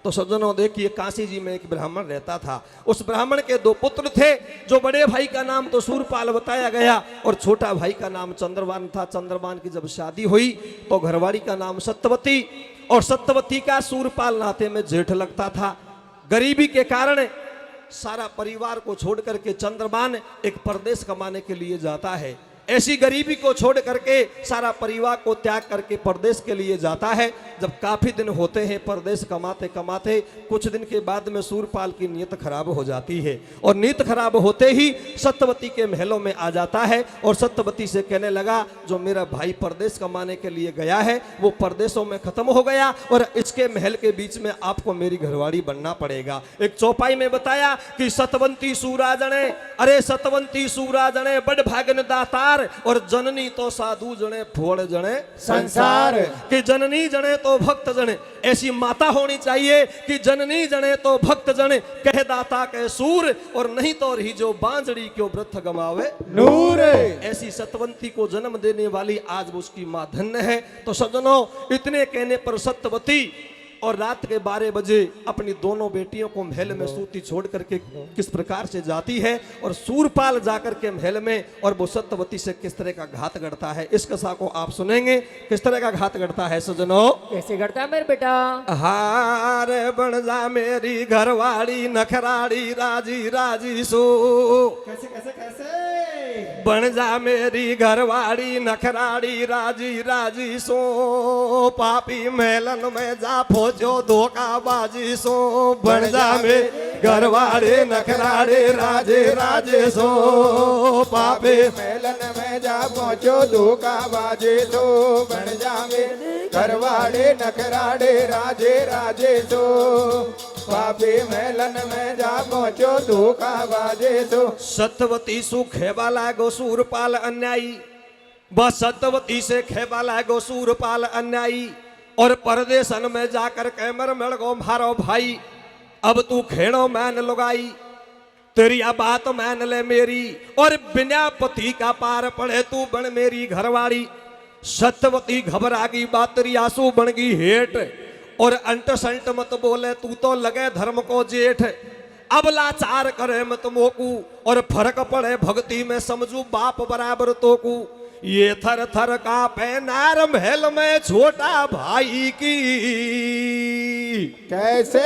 तो सज्जनों देखिए, काशी जी में एक ब्राह्मण रहता था। उस ब्राह्मण के दो पुत्र थे। जो बड़े भाई का नाम तो सूरपाल बताया गया और छोटा भाई का नाम चंद्रभान था। चंद्रभान की जब शादी हुई तो घरवाड़ी का नाम सत्यवती, और सत्यवती का सूरपाल नाते में जेठ लगता था। गरीबी के कारण सारा परिवार को छोड़ करके चंद्रभान एक परदेश कमाने के लिए जाता है। ऐसी गरीबी को छोड़ करके सारा परिवार को त्याग करके परदेश के लिए जाता है। जब काफी दिन होते हैं परदेश कमाते कमाते, कुछ दिन के बाद में सूरपाल की नीयत खराब हो जाती है, और नीयत खराब होते ही सत्यवती के महलों में आ जाता है और सत्यवती से कहने लगा, जो मेरा भाई परदेश कमाने के लिए गया है वो परदेशों में खत्म हो गया और इसके महल के बीच में आपको मेरी घरवाड़ी बनना पड़ेगा। एक चौपाई में बताया कि सतवंती सूराजणे, अरे सतवंती सूराजणे बड़ भागन दातार, और जननी तो साधु जने फोड़ जने संसार, कि जननी जने तो भक्त जने। ऐसी माता होनी चाहिए कि जननी जने तो भक्त जने, कह दाता के सूर, और नहीं तो रही जो बांझड़ी क्यों व्रत गमावे नूर। ऐसी सतवंती को जन्म देने वाली आज उसकी मां धन्य है। तो सज्जनों, इतने कहने पर सत्यवती और रात के 12 बजे अपनी दोनों बेटियों को महल में सूती छोड़ करके किस प्रकार से जाती है, और सूरपाल जाकर के महल में और वो सत्यवती से किस तरह का घात करता है। इस कथा को आप सुनेंगे, किस तरह का घात करता है सज्जनों। कैसे करता है मेरे बेटा? हार बन जा मेरी घरवाड़ी नखराड़ी राजी राजी सो। कैसे कैसे कैसे? बन जा मेरी घरवाड़ी नखराड़ी राजी राजी सो, पापी मेलन में जा जो धोखाबाजी सो। बन जा में घरवाड़े नखराड़े राजे राजे सो, पापे मेलन में जा पहुंचो धोखाबाजी सो। बन जा में घरवाड़े नखराड़े राजे राजे सो, पापे मेलन में जा पहुंचो धोखाबाजी सो। सत्यवती सु खेबा लागो सूरपाल अन्यायी, बस सत्यवती से खेबा लागो सूरपाल अन्यायी, और परदेशन में जाकर कैमर मिल गो मारो भाई। अब तू खेड़ो मैन लुगाई, तेरी आ बात मान ले मेरी, और बिना पति का पार पड़े तू बन मेरी घरवाड़ी। सत्यवती घबरा गई, बात तेरी आंसू बन गई हेट, और अंट संट मत बोले तू तो लगे धर्म को जेठ। अब लाचार करे मत मोकू, और फर्क पड़े भक्ति में समझू बाप बराबर तो को। ये थर थर का पैनार महल में छोटा भाई की। कैसे?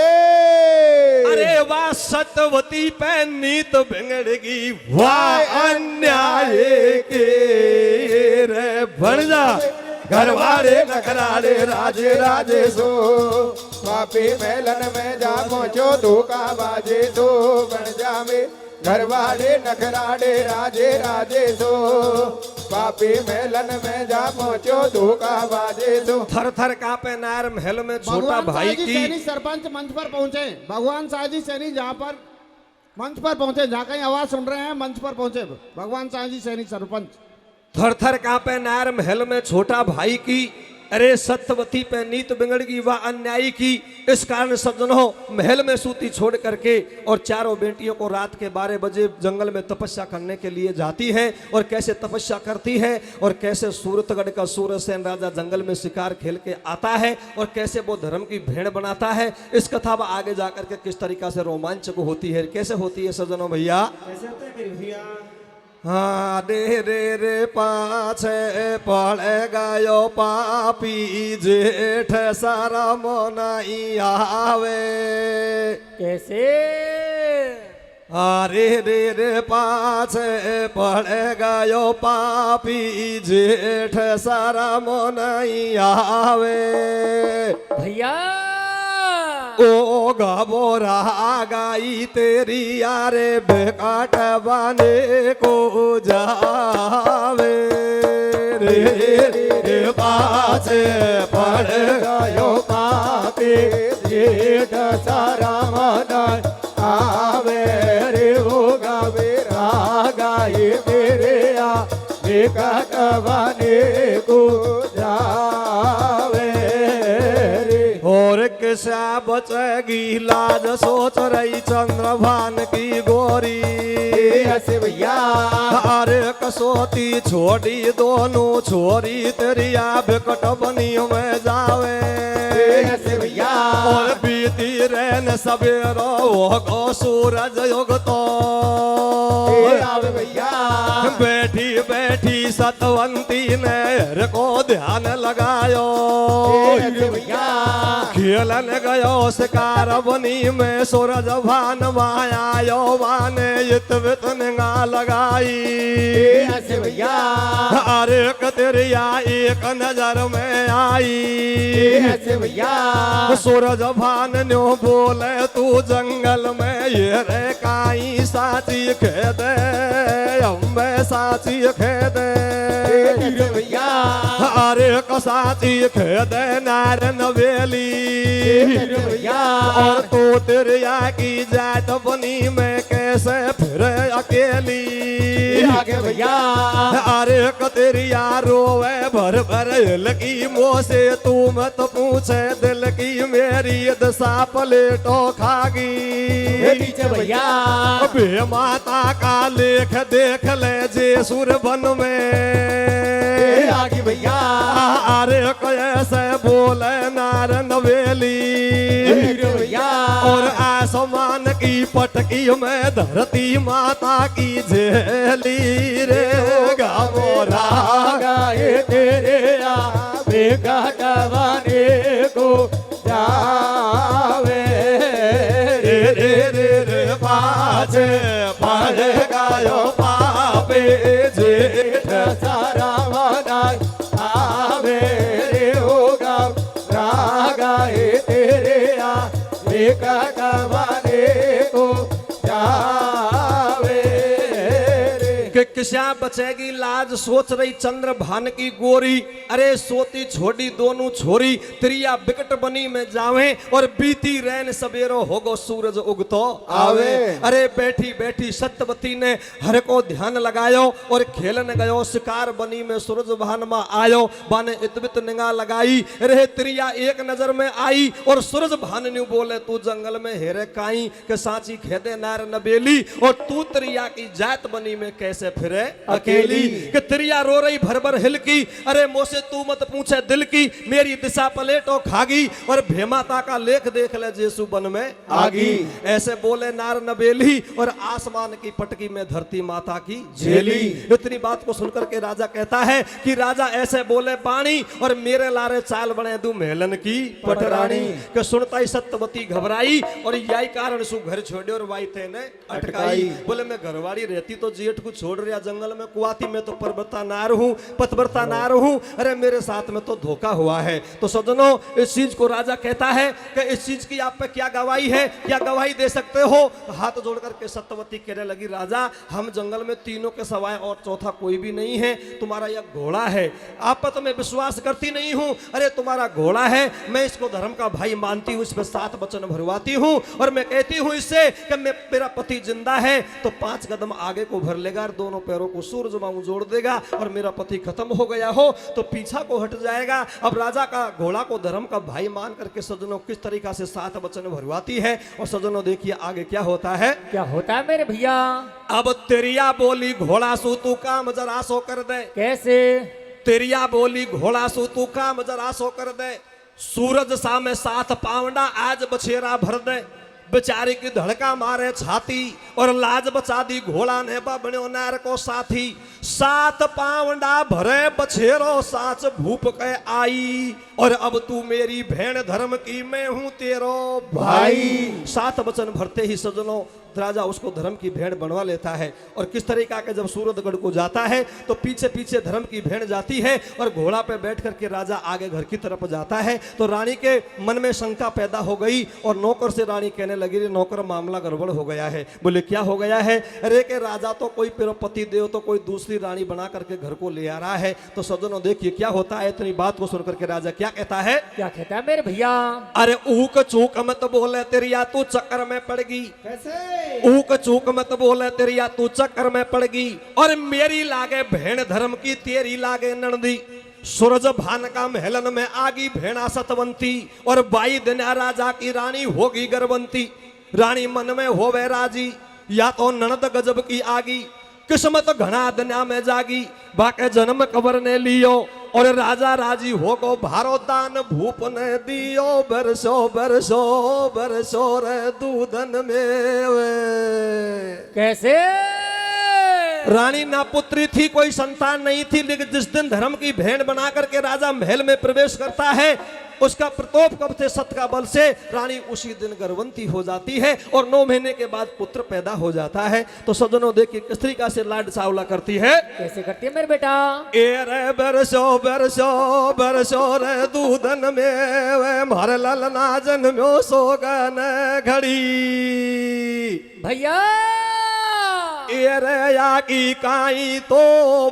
अरे वाह सत्यवती पे नीत बिगड़गी, वाह अन्याय के रे। बन जा घरवाड़े नखराड़े राजे राजे सो, पापी मेलन में जा पहुंचो धोखाबाजी सो। बन जा में घरवाड़े नखराड़े राजे राजे सो, पापी मेलन में जा पहुंचो धोखाबाजी सो। थर थर कांपे नार महल में छोटा भाई की। सैनी सरपंच मंच पर पहुंचे। भगवान साहजी सैनी जहाँ पर मंच पर पहुंचे, जहाँ कहीं आवाज सुन रहे हैं मंच पर पहुंचे भगवान साहजी सैनी सरपंच। थर थर कांपे नार महल में छोटा भाई की, अरे सत्यवती पे नीत बिगड़गी वह अन्यायी की। इस कारण सज्जनों महल में सूती छोड़ करके और चारों बेटियों को रात के 12 बजे जंगल में तपस्या करने के लिए जाती है। और कैसे तपस्या करती है, और कैसे सूरतगढ़ का सूरसेन राजा जंगल में शिकार खेल के आता है, और कैसे वो धर्म की भेड़ बनाता है। इस कथा में आगे जाकर के किस तरीका से रोमांचक होती है, कैसे होती है सज्जनों भैया। कैसे होते हैं मेरे भैया? हाँ रे रे रे पाछे पड़ गयो पापी, जेठ सारा मोनाई आवे। कैसे? अरे रे रे पाछे पड़ गयो पापी, जेठ सारा मोनाई आवे। भैया ओ घबोरा गाई तेरी यारे बेकाट बने को जावे। रे रे पाछे पड़ गयो पापी, जेठ सारा मन आवे। रे हो गावे रागाई तेरे आ बेकाट बने को जावे। और किसा बचेगी लाज सोच रही चंद्रभान की गोरी। ऐसे भैया अरे कसोती छोड़ी दोनों छोरी तेरी बिकट बनी में जावे। ऐसे भैया और बीच बीती रैन सवेरो होगो सूरज उगतो आवे भैया बैठी बैठी सतवंती ने हर को ध्यान लगायो भैया खेलन गयो शिकार बनी में सूरज भान मायायो वाने इत वित निगा लगाई ऐसे भैया अरे कतरिया एक नजर में आई ऐसे भैया सूरज भान न्यो बोले तू जंगल में ये रे काई साची खेद अम्बे साची खेद भैया अरे कसाची खेद नारन वेली भैया और तो तेरिया की जात बनी में कैसे फिर अकेली आगे भैया अरे कतेरिया रोवे भर भर लगी मुँह से तू मत पूछे दिल की मेरी दशा पलेटो खागी पीछे भैया बे माता का लेख देख ले जे सुर बन में आगे भैया अरे कैसे बोले नारन वेली भैया और आसमान की पटकी में धरती माता की झेली रे गामोरा गाए तेरे बेगा डवाने को जावे रे रे रे रे बाजे बाजे गायो पापे जेठ सारा मनाई आवे रे होगा रागाए तेरे बेगा डवाने को जावे कि किसा बचेगी लाज सोच रही चंद्र भान की गोरी अरे सोती छोड़ी दोनों छोरी त्रिया बिकट बनी में जावे और बीती रैन सवेरो होगो सूरज उगतो आवे अरे बैठी बैठी सत्यवती ने हर को ध्यान लगायो और खेलन गयो शिकार बनी में सूरज भान में आयो बाने इतबित निगाह लगाई रे त्रिया एक नजर में आई और सूरज भान न्यू बोले तू जंगल में हेरे काई के साची खेदे नार नबेली और तू त्रिया की जात बनी में कैसे फिरे अकेली कि त्रिया रो रही भर भर हिल की अरे मोसे तू मत पूछे दिल की मेरी दिशा पलेटो खागी और भेमाता का लेख देख ले जेसु बन में आगी ऐसे बोले नार नबेली और आसमान की पटकी में धरती माता की झेली इतनी बात को सुनकर के राजा कहता है कि राजा ऐसे बोले पानी और मेरे लारे चाल बने दू मेलन की पटरानी के सुनता ही सत्यवती घबराई और यही कारण सु घर छोड़े और वाई थे ने अटकाई बोले मैं घरवाड़ी रहती तो जेठ को छोड़ रहा जंगल में कुआती में तो परबता नार हूँ पतव्रता नार हूँ अरे मेरे साथ में तो धोखा हुआ है तो सज्जनों इस चीज को राजा कहता है कि इस चीज की आप पे क्या गवाही है क्या गवाही दे सकते हो तो हाथ जोड़ करके सत्यवती कहने लगी राजा हम जंगल में तीनों के सवाए और चौथा कोई भी नहीं है तुम्हारा यह घोड़ा है आप पर तो मैं विश्वास करती नहीं हूँ अरे तुम्हारा घोड़ा है मैं इसको धर्म का भाई मानती हूँ इस पर 7 वचन भरवाती हूँ और मैं कहती हूँ इससे कि मेरा पति जिंदा है तो 5 कदम आगे को भर लेगा और दोनों पैरों को सूरज वांगू जोड़ देगा और मेरा पति खत्म हो गया हो तो पीछा को हट जाएगा अब राजा का घोड़ा को धर्म का भाई मान करके सज्जनों किस तरीका से 7 वचन भरवाती है और सज्जनों देखिए आगे क्या होता है मेरे भैया अब तेरिया बोली घोड़ा सू तू काम जरा सो कर दे कैसे तेरिया बोली घोड़ा सू तू काम जरा सो कर दे सूरज सा में 7 पावंडा आज बछेरा भर दे बेचारी की धड़का मारे छाती और लाज बचा दी घोड़ा ने बण्यो नार को साथी 7 पावंडा भरे बछेरो साच भूप के आई और अब तू मेरी भेड़ धर्म की मैं हूं तेरो भाई 7 वचन भरते ही सज्जनों राजा उसको धर्म की भेड़ बनवा लेता है और किस तरीका के जब सूरजगढ़ को जाता है तो पीछे पीछे धर्म की भेड़ जाती है और घोड़ा पे बैठ करके राजा आगे घर की तरफ जाता है तो रानी के मन में शंका पैदा हो गई और नौकर से रानी कहने लगी नौकर मामला गड़बड़ हो गया है बोले क्या हो गया है अरे के राजा तो कोई पति देव तो कोई दूसरी रानी बना करके घर को ले आ रहा है तो सज्जनों देखिए क्या होता है इतनी बात को सुनकर के राजा क्या कहता है मेरे भैया अरे ऊक चूक मत बोले तेरिया तू चक्कर में पड़ गई कैसे ऊक चूक मत बोले तेरिया तू चक्कर में पड़ गई और मेरी लागे भेड़ धर्म की तेरी लागे नंदी सूरज भान का महलन में आगी भेड़ा सतवंती और 22 दिन राजा की रानी होगी गर्भवंती रानी मन में होवे राजी या तो ननद गजब की आगी किस्मत घना दुनिया में जागी बाके जन्म कबर ने लियो और राजा राजी हो गो भारो दान भूप ने दियो बरसो बरसो बरसो रे दूधन में। कैसे? रानी ना पुत्री थी, कोई संतान नहीं थी, लेकिन जिस दिन धर्म की भेंट बना करके राजा महल में प्रवेश करता है, उसका प्रतोप कब थे सत का बल से रानी उसी दिन गर्भवती हो जाती है और 9 महीने के बाद पुत्र पैदा हो जाता है। तो सज्जनों देखिए किस तरीका से लाड चावला करती है। कैसे करती है मेरे बेटा? ए रे बरसो बरसो बरसो रे दूधन में मार ललना जन्म्यो सोगन घड़ी। भैया ए रे या की काई तो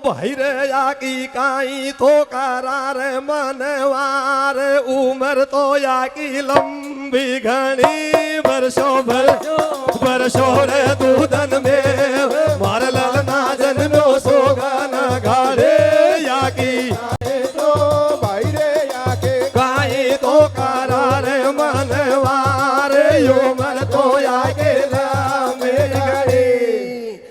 भाई रे या की काई तो करार मनवार उम्र तो या की लंबी घड़ी। बरसो बरसो बरसो रे दूधन में मार ललना जन्म्यो सोगन घड़ी। या की तो भाई रे याके काई तो करार मनवार उम्र तो या की लंबी घड़ी।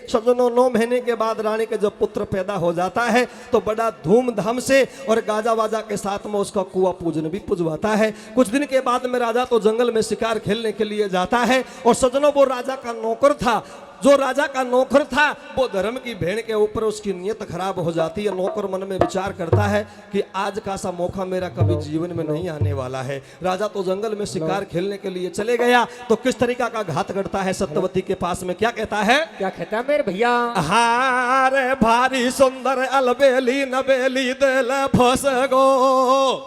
सज्जनों 9 महीने के बाद रानी के जब पुत्र पैदा हो जाता है तो बड़ा धूमधाम से और गाजा बाजा के साथ में उसका कुआं पूजन भी पुजवाता है। कुछ दिन के बाद में राजा तो जंगल में शिकार खेलने के लिए जाता है और सज्जनों वो राजा का नौकर था। जो राजा का नौकर था वो धर्म की भेड़ के ऊपर उसकी नीयत खराब हो जाती है। नौकर मन में विचार करता है कि आज का सा मौका मेरा कभी जीवन में नहीं आने वाला है। राजा तो जंगल में शिकार खेलने के लिए चले गया तो किस तरीका का घात करता है सत्यवती के पास में, क्या कहता है? क्या कहता है मेरे भैया? हारे भारी सुंदर अलबेली नबेली दिल फस गो।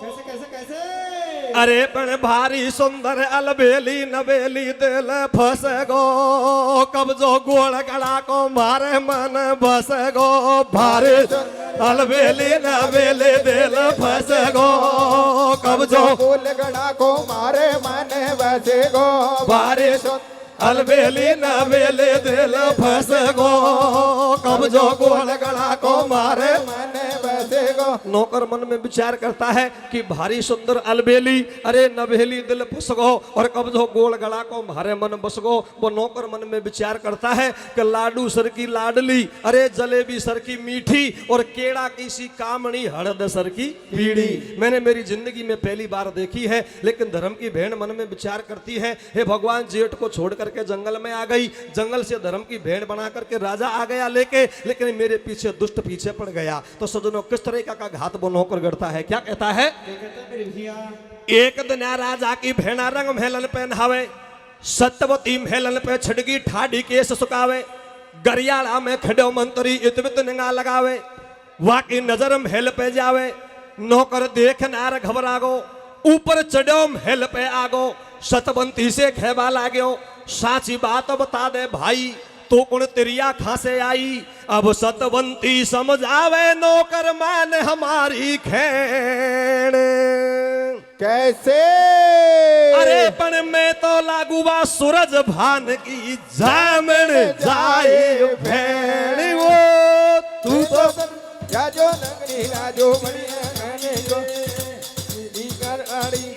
कैसे कैसे कैसे? अरे पण भारी सुंदर अलबेली नबेली दिल फस गो। कब जो गोल गड़ा को मारे मन बस गो। भारी अलबेली नबेली दिल फस गो। कब जो गोल गड़ा को मारे मन बसे गो। भारी अलबेली नबेली दिल फस गो। कब जो गोल गड़ा को मारे मन बसे गो। नौकर मन में विचार करता है कि भारी सुंदर अलबेली अरे नबेली दिल फस गो और कब जो गोल गड़ा को मारे मन बस गो। वो नौकर मन में विचार करता है कि लाडू सर की लाडली अरे जलेबी सर की मीठी और केड़ा की सी कामणी हड़द सर की पीड़ी। मैंने मेरी जिंदगी में पहली बार देखी है। लेकिन धर्म की भेड़ मन में विचार करती है हे भगवान जेठ को छोड़ करके जंगल में आ गई, जंगल से धर्म की भेड़ बना करके राजा आ गया लेके, लेकिन मेरे पीछे दुष्ट पीछे पड़ गया। तो सज्जनों किस तरह का घात वो नौकर करता है, क्या कहता है? एक दिन राजा की भेड़ा रंग महलन पहनावे, सत्यवती महलन पे छिड़गी ठाडी केस सुकावे, गरियाला में खड़ो मंत्री इतवित निगाह लगावे, वाकी नजर महल पे जावे, नौकर देख नार घबरागो, ऊपर चढ़ो महल पे आगो, सतवंती से खेबा लागो, साची बात बता दे भाई तो कुण तिरिया खासे आई। अब सतवंती समझावे नौकर मान हमारी खैण। कैसे? अरे पण मैं तो लागूबा सूरज भान की जामन जाए भेड़। वो तू तो राजो नगरी राजो बढ़िया गाने जो दीगर आड़ी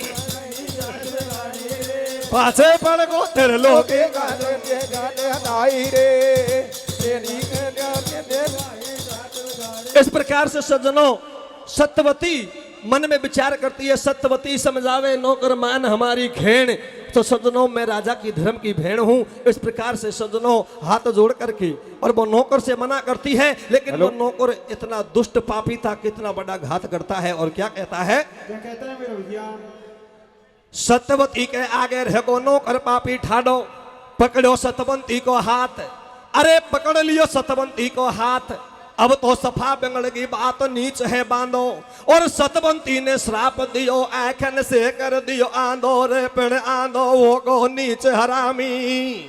पाछे पड़ गो तेरे लोग के गाने गाने आई रे तेरी गाने इस प्रकार से सज्जनों सत्यवती मन में विचार करती है, सत्यवती समझावे नौकर मान हमारी घेण। तो सज्जनों मैं राजा की धर्म की भेड़ हूं। इस प्रकार से सज्जनों हाथ जोड़ करके और वो नौकर से मना करती है, लेकिन वो नौकर इतना दुष्ट पापी था, कितना बड़ा घात करता है और क्या कहता है? क्या कहता है मेरे भैया? सत्यवती के आगे रहो नौकर पापी ठाडो, पकड़ो सतवंती को हाथ। अरे पकड़ लियो सतवंती को हाथ, अब तो सफा बंगड़ की बात नीच है बांधो। और सतवंती ने श्राप दियो आखन से कर दियो आंधो रे पिण आंधो वो को नीच हरामी।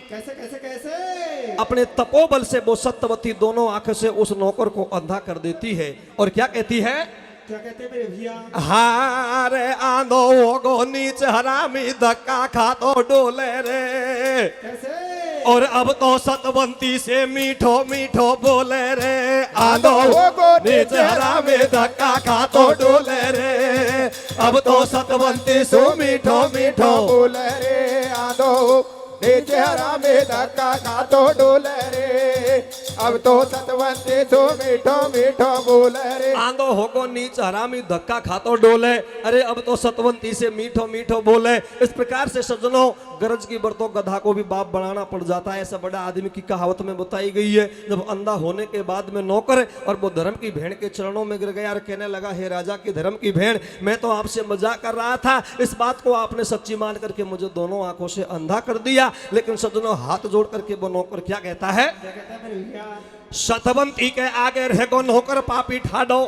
कैसे कैसे कैसे? अपने तपोबल से वो सत्यवती दोनों आंख से उस नौकर को अंधा कर देती है और क्या कहती है? क्या कहते हैं मेरे भैया? हारे आंधो वो को नीच हरामी धक्का खा तो डोले रे। कैसे? और अब तो सतवंती से मीठो मीठो बोले रे, आंधो नीच हरामी धक्का खा तो डोले रे। अब तो सतवंती से मीठो मीठो बोले रे आंधो नीचे हरा में धक्का खा तो डोले रे। अब तो सतवंती सो मीठो मीठो बोले रे आंधो होको नीच हरामी धक्का खातो डोले, अरे अब तो सतवंती से मीठो मीठो बोले। इस प्रकार से सज्जनों, गरज की बरतों गधा को भी बाप बनाना पड़ जाता है, ऐसा बड़ा आदमी की कहावत में बताई गई है। जब अंधा होने के बाद में नौकर और वो धर्म की भेड़ के चरणों में गिर गया और कहने लगा, हे राजा की धर्म की भेड़, मैं तो आपसे मजाक कर रहा था, इस बात को आपने सच्ची मान करके मुझे दोनों आंखों से अंधा कर दिया। लेकिन सज्जनों, हाथ जोड़ करके वो नौकर क्या कहता है? सतवंती के आगे रहेगो नौकर पापी ठाडो,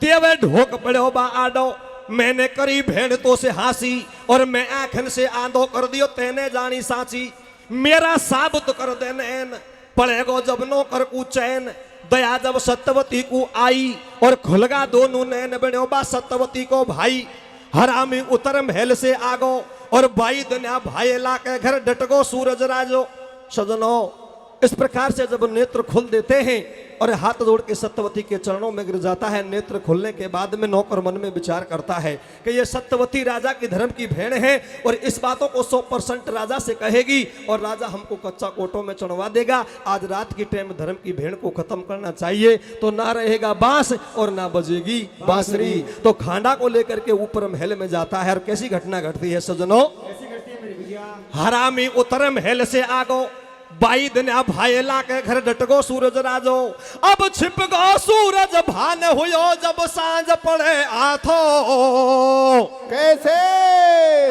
देवे ढोक पड़ो बा आडो, मैंने करी भेड़ तो से हासी और मैं आंखन से आंधो कर दियो, तेने जानी साची, मेरा साबुत कर दे नैन, पड़ेगो जब नौकर को चैन, दया जब सत्यवती को आई और खुलगा दोनों नैन, बनो बा सत्यवती को भाई, हरामी उतर महल से आगो और भाई दुनिया भाई ला के घर डटगो सूरज राजो। सजनों, इस प्रकार से जब नेत्र खोल देते हैं और हाथ जोड़ के सत्यवती के चरणों में गिर जाता है, नेत्र खोलने के बाद में नौकर मन में विचार करता है कि ये सत्यवती राजा की धर्म की भेड़ है और इस बातों को 100% राजा से कहेगी और राजा हमको कच्चा कोटों में चढ़वा देगा। आज रात की टाइम धर्म की भेड़ को खत्म करना चाहिए, तो ना रहेगा बांस और ना बजेगी बांसुरी। तो खांडा को लेकर के ऊपर महल में जाता है और कैसी घटना घटती है सज्जनों? हरामी उतर महल से आगो, बाई दुनिया भाईला के घर डटगो सूरज राजो, अब छिप गो सूरज भान हुयो जब सांझ पड़े आथो। कैसे?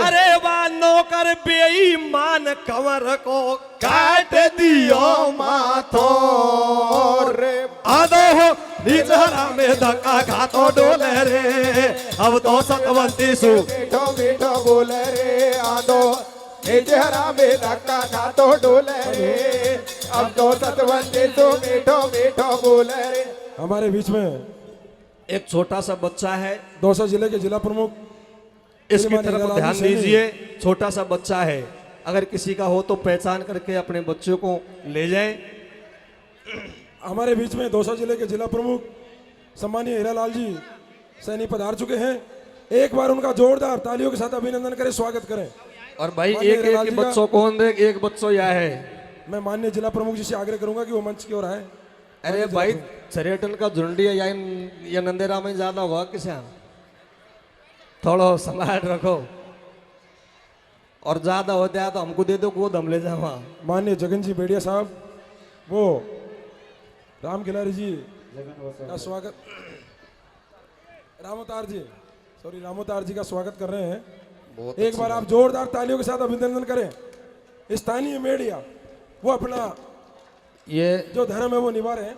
अरे वाह नौकर बेईमान कंवर को काट दियो माथो रे, आदो हो नीच हरामी धक्का खातो डोले रे, अब तो सतवंती सु मीठो मीठो बोले रे आदो, हरा में धक्का खातो डोले रे, अब तो सतवंती सो मीठो मीठो बोले रे। हमारे बीच में एक छोटा सा बच्चा है, दौसा जिले के जिला प्रमुख इसकी तरफ ध्यान दीजिए। छोटा सा बच्चा है, अगर किसी का हो तो पहचान करके अपने बच्चों को ले जाएं। हमारे बीच में दौसा जिले के जिला प्रमुख सम्मानीय हीरालाल जी सैनी पधार चुके हैं। एक बार उनका जोरदार तालियों के साथ अभिनंदन करें, स्वागत करें। और भाई माननीय एक हीरालाल एक जी का- बच्चों कौन दे, एक बच्चों यह है। मैं माननीय जिला प्रमुख जी से आग्रह करूंगा कि वो मंच की ओर आए। अरे भाई पर्यटन का झुंडी है या नंदेरा में ज्यादा होगा किसे, थोड़ा संभाल रखो और ज्यादा होता है तो हमको दे दो, गोद हम ले जाओ वहाँ। माननीय जगन जी बेड़िया साहब, वो राम खिलारी जी का स्वागत, रामोतार जी का स्वागत कर रहे हैं। एक बार आप जोरदार तालियों के साथ अभिनंदन करें। स्थानीय मीडिया वो अपना ये जो धर्म है वो निभा रहे हैं।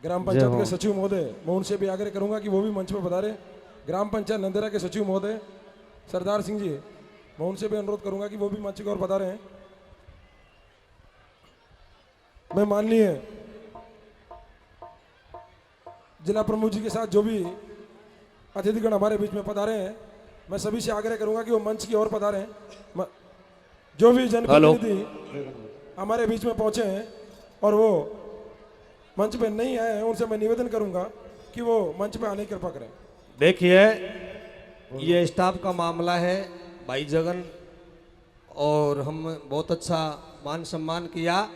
ग्राम पंचायत के सचिव महोदय, मैं उनसे भी आग्रह करूंगा कि वो भी मंच पर पधारे। ग्राम पंचायत नंदेरा के सचिव महोदय सरदार सिंह जी, मैं उनसे भी अनुरोध करूंगा कि वो भी मंच की ओर पधारे हैं। मैं माननीय जिला प्रमुख जी के साथ जो भी अतिथिगण हमारे बीच में पधारे हैं, मैं सभी से आग्रह करूंगा कि वो मंच की ओर पधारें। जो भी जनप्रतिनिधि हमारे बीच में पहुंचे हैं और वो मंच पे नहीं आए हैं, उनसे मैं निवेदन करूंगा कि वो मंच पे आने की कृपा करें। देखिए, ये स्टाफ का मामला है भाई जगन, और हम बहुत अच्छा मान सम्मान किया।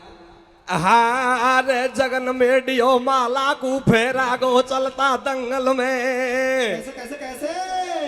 हारे जगन मेडियो माला को फेरा गो चलता दंगल में, कैसे कैसे?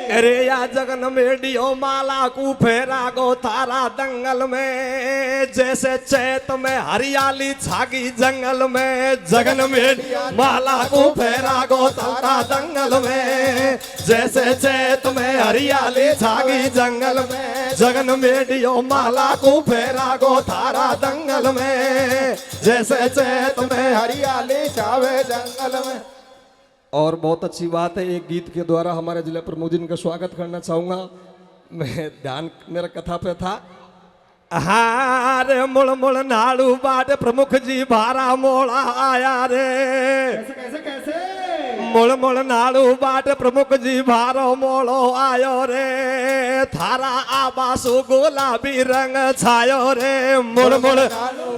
अरे या जगन मेडियो माला को फेरा गो थारा दंगल में, जैसे चैत में हरियाली छागी जंगल में, जगन मेडियो माला को फेरा गो चलता दंगल में, जैसे चैत में हरियाली छागी जंगल में, जगन मेडियो माला को फेरा गो थारा दंगल में, जैसे चैत में हरियाली छावे जंगल में। और बहुत अच्छी बात है, एक गीत के द्वारा हमारे जिला प्रमुख जी का स्वागत करना चाहूंगा। मैं ध्यान मेरा कथा पे था। हारे मुड़ मुड़ नाड़ू बाट प्रमुख जी भारा मोड़ा आया रे, कैसे कैसे? मुड़ मुड़ नाड़ू बाट प्रमुख जी भारो मोड़ो आयो रे, थारा आबासु गुलाबी रंग छायो रे, मुड़ मुड़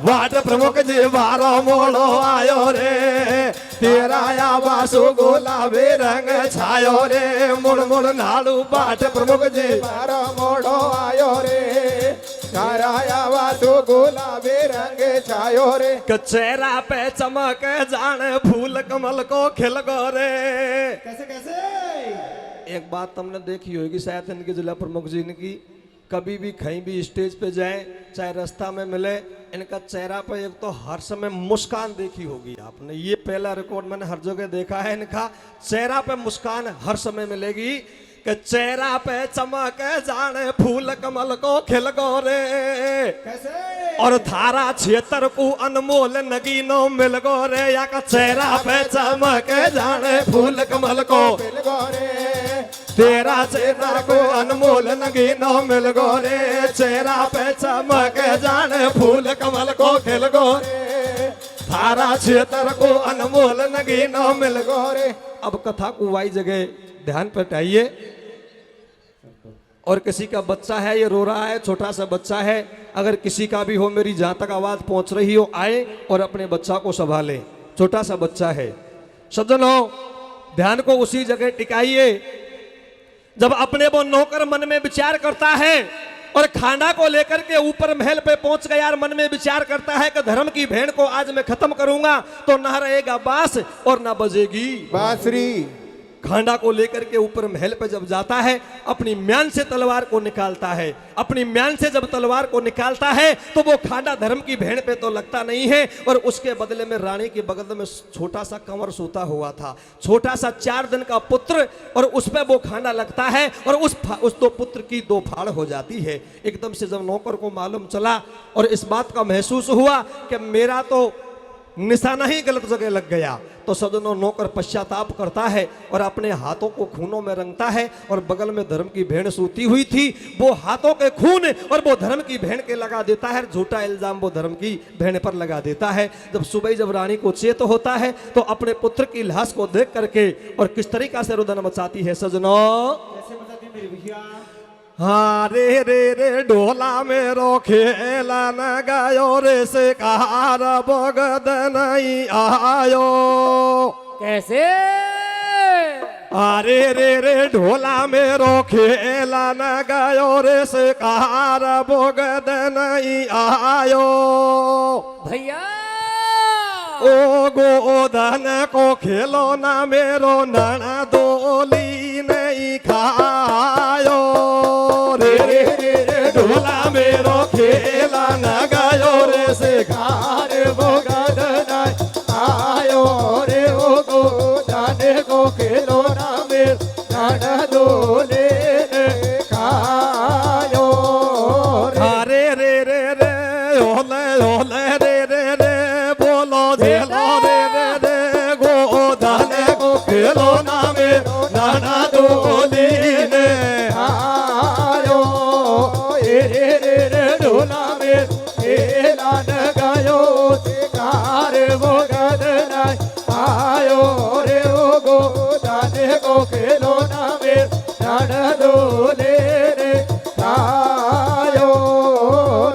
बाट प्रमुख जी भारो मोड़ो आयो रे, तेरा आबासु गुलाबी रंग छायो रे, मुड़ मुड़ नाड़ू बाट प्रमुख जी मारो मोड़ो आयो रे, तारा आवासो गुलाबी आवे रंग छायो रे कि चेहरा पे चमक जाने फूल कमल को खिल गो रे। कैसे कैसे? एक बात तुमने देखी होगी शायद इनके जिला प्रमुख जी की, कभी भी कहीं भी स्टेज पे जाए चाहे रास्ता में मिले, इनका चेहरा पे एक तो हर समय मुस्कान देखी होगी आपने। ये पहला रिकॉर्ड मैंने हर जगह देखा है, इनका चेहरा पे मुस्कान हर समय मिलेगी कि चेहरा पे चमक जाने फूल कमल को खिल गो रे। कैसे? और धारा क्षेत्र को अनमोल नगीनो मिल गो रे, या का चेहरा पे चमक जाने फूल कमल को मिल गोरे तेरा चेहरा को अनमोल नगीनो मिल गो रे। चेहरा पे चमक जाने फूल कमल को खिल गो रे, धारा क्षेत्र को अनमोल नगीनो मिल गो रे। अब कथा को वाई जगह ध्यान पटाइए। और किसी का बच्चा है ये रो रहा है, छोटा सा बच्चा है, अगर किसी का भी हो मेरी जहां तक आवाज पहुंच रही हो आए और अपने बच्चा को संभाले, छोटा सा बच्चा है। सज्जनों ध्यान को उसी जगह टिकाइए जब अपने वो नौकर मन में विचार करता है और खांडा को लेकर के ऊपर महल पे पहुंच गया और मन में विचार करता है कि धर्म की भेड़ को आज मैं खत्म करूंगा तो ना रहेगा बांस और ना बजेगी बांसुरी। खांडा को लेकर के ऊपर महल पे जब जाता है अपनी म्यान से तलवार को निकालता है। अपनी म्यान से जब तलवार को निकालता है तो वो खांडा धर्म की भेड़ पे तो लगता नहीं है, और उसके बदले में रानी के बगल में छोटा सा कंवर सोता हुआ था, छोटा सा 4 दिन का पुत्र, और उस पे वो खांडा लगता है और उस दो पुत्र की 2 फाड़ हो जाती है। एकदम से जब नौकर को मालूम चला और इस बात का महसूस हुआ कि मेरा तो निशाना ही गलत जगह लग गया, तो सदनों नौकर पश्चाताप करता है और अपने हाथों को खूनों में रंगता है, और बगल में धर्म की भेड़ सूती हुई थी वो हाथों के खून और वो धर्म की भेड़ के लगा देता है, झूठा इल्जाम वो धर्म की भेड़ पर लगा देता है। जब सुबह जब रानी को चेत होता है तो अपने पुत्र की लाश को देख करके और किस तरीका से रुदन मचाती है सजनों। कैसे बताती मेरी भैया? हाँ रे रे रे ढोला मेरो खेला न गायो रे से कार बगद नहीं आयो। कैसे? अरे रे रे ढोला मेरो खेला न गायो रे से कार बगद नहीं आयो। भैया ओ गोधन को खेलो ना मेरो नाना दोली नहीं खायो। रे रे रे ढोला मेरो खेला न गायो रे से कार बोगद नहीं आयो रे ओ गो जाने को खेलो ना मेर नाना दोले खायो रे। अरे रे रे रे ओले ओले रे रे रे बोलो झेलो रे रे रे गोधन को खेलो ना मेरो नाना दोली ने आयो ए रे रे रे ढोला में खेला न गायो कार बोगद नहीं आयो रे ओ गो जाने को खेलो ना मेर नाना दोले रे आयो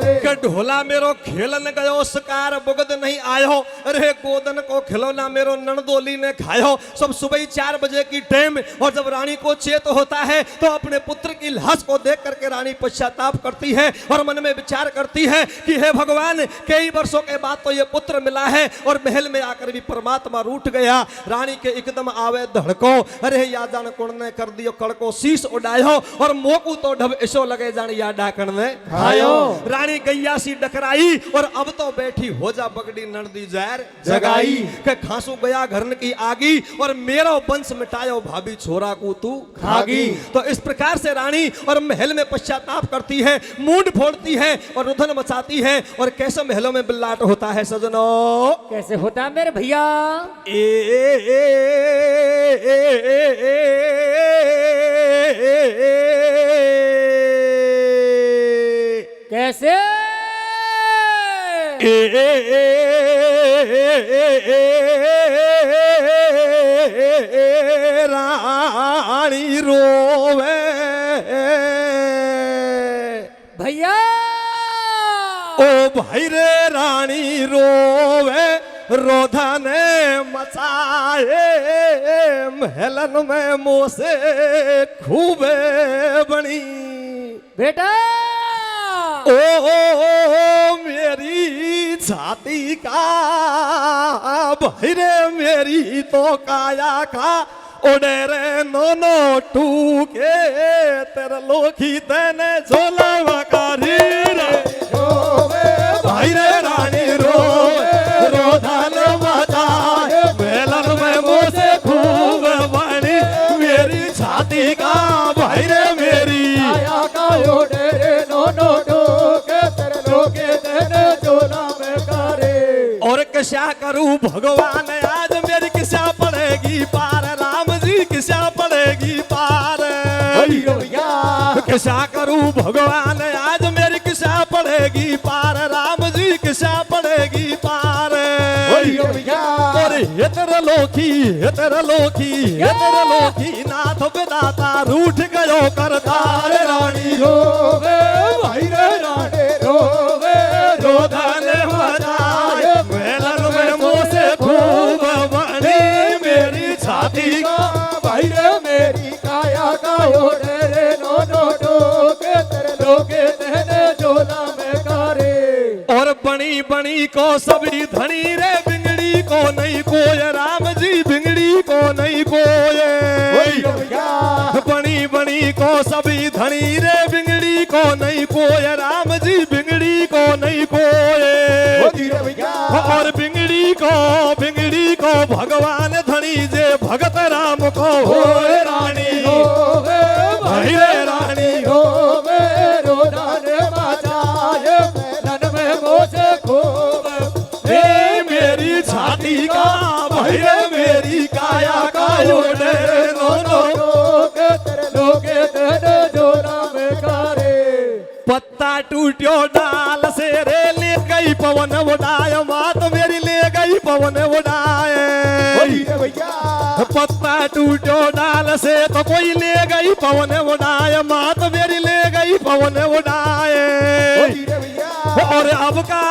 रे। के ढोला मेरो खेलन गयो सकार बुगद नहीं आयो। अरे गोदन को खिलौना मेरो ननदोली ने खायो। सब सुबह 4 बजे की टाइम, और जब रानी को चेत होता है तो अपने पुत्र की लाश को देख करके रानी पश्चाताप करती है और मन में विचार करती है कि हे भगवान, कई वर्षों के बाद तो ये पुत्र मिला है और महल में आकर भी परमात्मा रूठ गया। रानी के एकदम आवे धड़को, अरे या जान कुण ने कर दियो कड़को शीश उड़ायो, और मोकू तो ढब ऐसो लगे जान या डाकण ने खायो। रानी गैया सी डकराई और अब तो बैठी हो जा बगड़ी नड़दी जहर जगाई के खांसू गया घरन की आगी, और मेरो वंश मिटायो भाभी छोरा को तू खागी। तो इस प्रकार से रानी और महल में पश्चाताप करती है, मूंड फोड़ती है और रुधन मचाती है। और कैसे महलों में बिल्लाट होता है सजनों। कैसे होता मेरे भैया? कैसे? रानी रोवे भैया ओ भाई रे रानी रोवे, रोधन मचाए महलन में मोसे खूबे बनी। बेटा ओ मेरी छाती का भैरे मेरी तो काया का ओडे रे नो टूके तेरा लोखी तेने झोला वकारी रे रोवे भाई रे रानी रोवे रोधन बजाए मेलन में मुझे खूब बनी मेरी छाती का भाई रे मेरी आया का ओडे रे नो टोके तेरे लोगे देने झोला में करे और किसा करूं भगवान आज मेरी किसा पड़ेगी पार राम जी किसा पड़ेगी पार किसा करूं भगवान आज मेरी किसा पड़ेगी पार राम जी किसा पड़ेगी पार और हेतर लोकी नाथ विदाता रूठ गयो करतार रानी रोवे भाई रे राणे रोवे रोधन बजाए मेलन में मुझसे खूब बनी मेरी छाती का भाई रे मेरी काया का ओडे रे नो टोके तेरे लोगे देने झोला में करे और बनी बनी को सभी धनी रे बिगड़ी को नहीं कोय राम जी बिगड़ी को नहीं कोय बनी बनी को सभी धनी रे बिगड़ी को नहीं कोय राम जी बिगड़ी को नहीं कोय और बिगड़ी को भगवान धनी जे भगत राम को होए रानी रोवे भाई रे रानी रोवे रोदाने बजाए मेलन में मुझे खूब हे मेरी छाती का भाई रे मेरी काया का ओडे नो टोके तेरे लोगे देने झोला में करे पत्ता टूटियो डाल से रे ले गई पवन उड़ाए मात मेरी ले गई पवन उड़ाए पत्ता टूटियो डाल से तो कोई ले गई पवन उड़ाए मात मेरी ले गई पवन उड़ाए और अब का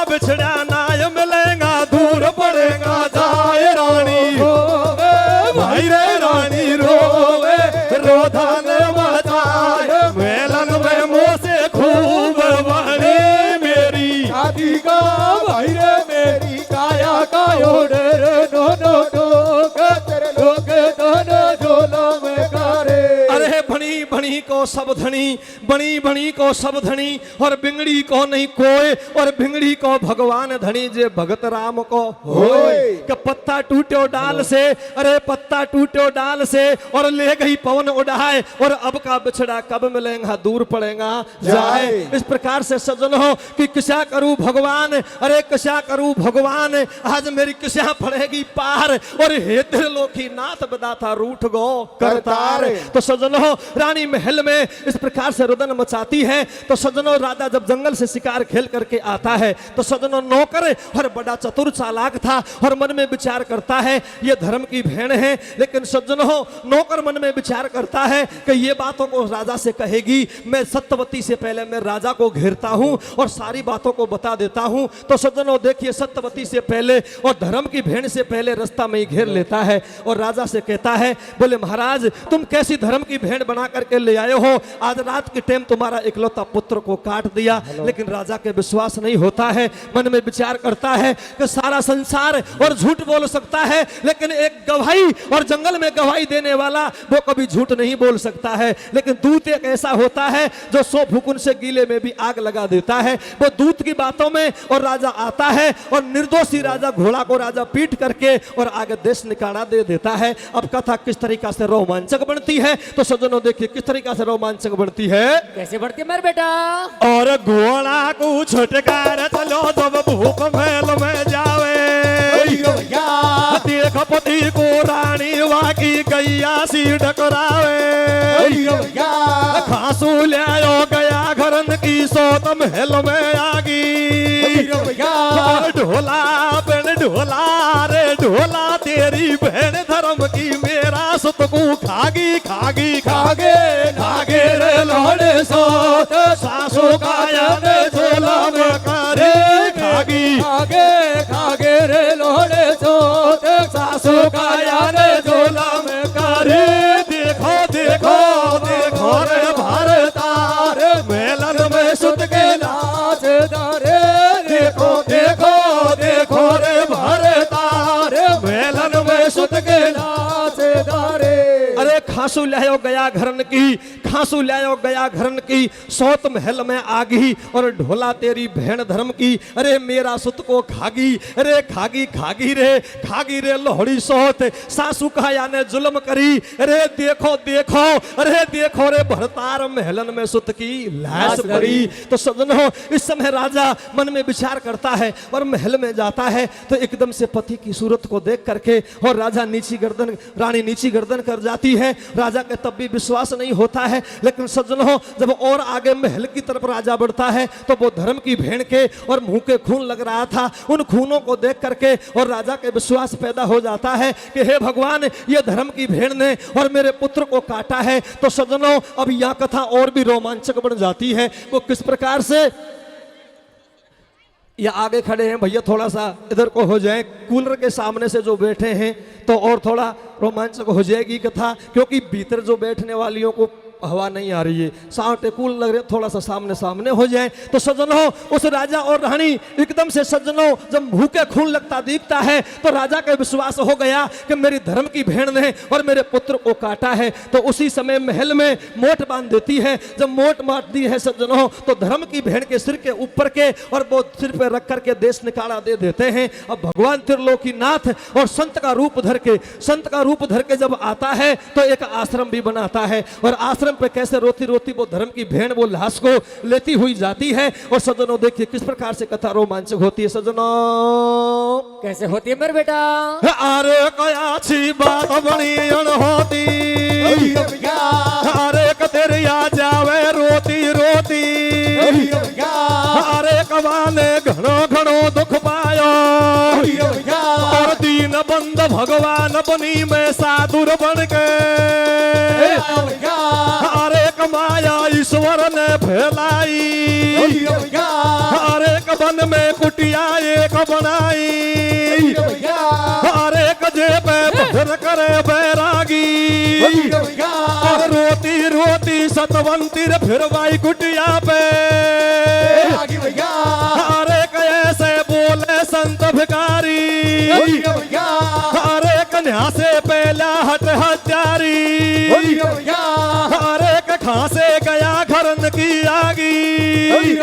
बिछड़ा नाय मिलेगा दूर पड़ेगा जाए रानी रोवे भाई रे रानी रोवे रोधन बजाए मेलन में मुझसे खूब बनी मेरी शादी का भाई रे मेरी काया का ओडे रे नो टोके तेरे लोगे देने झोला में करे अरे बनी बनी को सब धनी बनी बनी को सब धनी और बिंगड़ी को नहीं कोय और बिंगड़ी को भगवान धनी जे भगत राम को होय कि पत्ता टूटो डाल से अरे पत्ता टूटो डाल से और ले गई पवन उड़ाए और अब का बिछड़ा कब मिलेगा दूर पड़ेगा जाए इस प्रकार से सजन हो कि किसा करूं भगवान अरे किसा करूं भगवान आज मेरी किसा पड़ेगी पार और हेतर लोकी नाथ बदाता रूठ गो करतार तो सजन हो रानी महल में इस प्रकार से रुदन मचाती है तो सजनों राजा जब जंगल से शिकार खेल करके आता है तो सजनों नौकर और बड़ा चतुर चालाक था और मन में विचार करता है ये धर्म की भेड़ है लेकिन सज्जनों नौकर मन में विचार करता है कि ये बातों को राजा से कहेगी मैं सत्यवती से पहले मैं राजा को घेरता हूं और सारी बातों को बता देता हूं तो सज्जनों देखिए सत्यवती से पहले और धर्म की भेड़ से पहले रास्ता में ही घेर लेता है और राजा से कहता है बोले महाराज तुम कैसी धर्म की भेड़ बना करके ले आए हो आज रात के टाइम तुम्हारा इकलौता पुत्र को काट दिया लेकिन राजा के विश्वास नहीं होता है मन में विचार करता है कि सारा संसार और झूठ बोल सकता है लेकिन एक गवाही और जंगल में गवाही देने वाला वो कभी झूठ नहीं बोल सकता है लेकिन दूत एक ऐसा होता है जो 100 फुकुन से गीले में भी आग लगा देता है वो दूत की बातों में और राजा आता है और निर्दोषी राजा घोड़ा को राजा पीट करके और आगे देश निकाला दे देता है अब कथा किस तरीका से रोमांचक बनती है तो सज्जनों देखिए किस तरीका से रोमांचक बनती है कैसे बढ़ती मेरे बेटा और घोड़ा को छुटकार चलो जब भूप महल में जावे देख पति को रानी वाकी गैया सी डकरावे खासू ले आयो गया घरन की सोत महल में आगी ढोला बहन ढोला रे ढोला तेरी बहन धर्म की मेरा सुत को खागी खागी खागे खागे रे लोड़े सोत सासू कायन झोला में करे खागी खागे खागे रे लोड़े सोत सासू कायन झोला में करे देखो देखो देखो रे भारतार मेलन में सुत के नाच खांसू लायो गया घरन की, खांसू लायो गया घरन की, सौत महल में आगी और ढोला तेरी भेड़ धर्म की। अरे मेरा सुत को खागी, अरे खागी खागी रे लोहड़ी सोत, सासू का याने जुल्म करी। अरे देखो देखो, अरे देखो रे भरतार महलन में सुत की लाश पड़ी। तो सजनों, इस समय राजा मन में विचार करता है और महल में जाता है तो एकदम से पति की सूरत को देख करके और राजा नीची गर्दन, रानी नीची गर्दन कर जाती है। राजा के तब भी विश्वास नहीं होता है, लेकिन सज्जनों जब और आगे महल की तरफ राजा बढ़ता है तो वो धर्म की भेड़ के और मुंह के खून लग रहा था, उन खूनों को देख करके और राजा के विश्वास पैदा हो जाता है कि हे भगवान, ये धर्म की भेड़ ने और मेरे पुत्र को काटा है। तो सज्जनों, अब यह कथा और भी रोमांचक बन जाती है। वो किस प्रकार से, या आगे खड़े हैं भैया, थोड़ा सा इधर को हो जाए, कूलर के सामने से जो बैठे हैं तो और थोड़ा रोमांचक हो जाएगी कथा, क्योंकि भीतर जो बैठने वालियों को हवा नहीं आ रही है, सामने कूल लग रहे, थोड़ा सा सामने सामने हो जाए। तो सज्जनों, उस राजा और रानी एकदम से सज्जनों जब मुंह के खून लगता दिखता है तो राजा का विश्वास हो गया कि मेरी धर्म की भेड़ ने और मेरे पुत्र को काटा है। तो उसी समय महल में मोट बांध देती है। जब मोट बांधती है सज्जनों तो धर्म की भेड़ के सिर के ऊपर के और वो सिर पे रख करके देश निकाला दे देते हैं। अब भगवान त्रिलोकीनाथ और संत का रूप धर के जब आता है तो एक आश्रम भी बनाता है, और आश्रम पे कैसे रोती रोती वो धर्म की भेड़ वो लाश को लेती हुई जाती है। और सज्जनों देखिए किस प्रकार से कथा रोमांचक होती है। सज्जनों कैसे होती है मेरे बेटा? अरे कया अच्छी बात बनी होती, अरे कतेरी आ जावे रोती रोती, अरे कबाने घणो घणो दुख पायो, और दीन बंद भगवान बनी में साधुर बन के, अरे कमाया ईश्वर ने फैलाई, अरे कबन में कुटिया एक बनाई, अरे कजे पे भर करे बैरागी, और रोती रोती सतवंती फिर भाई कुटिया पे, अरे कैसे बोले संत भिखारी, अरे कन्या से पहला हट हत्यारी, अरे खासे गया घरन की आगी,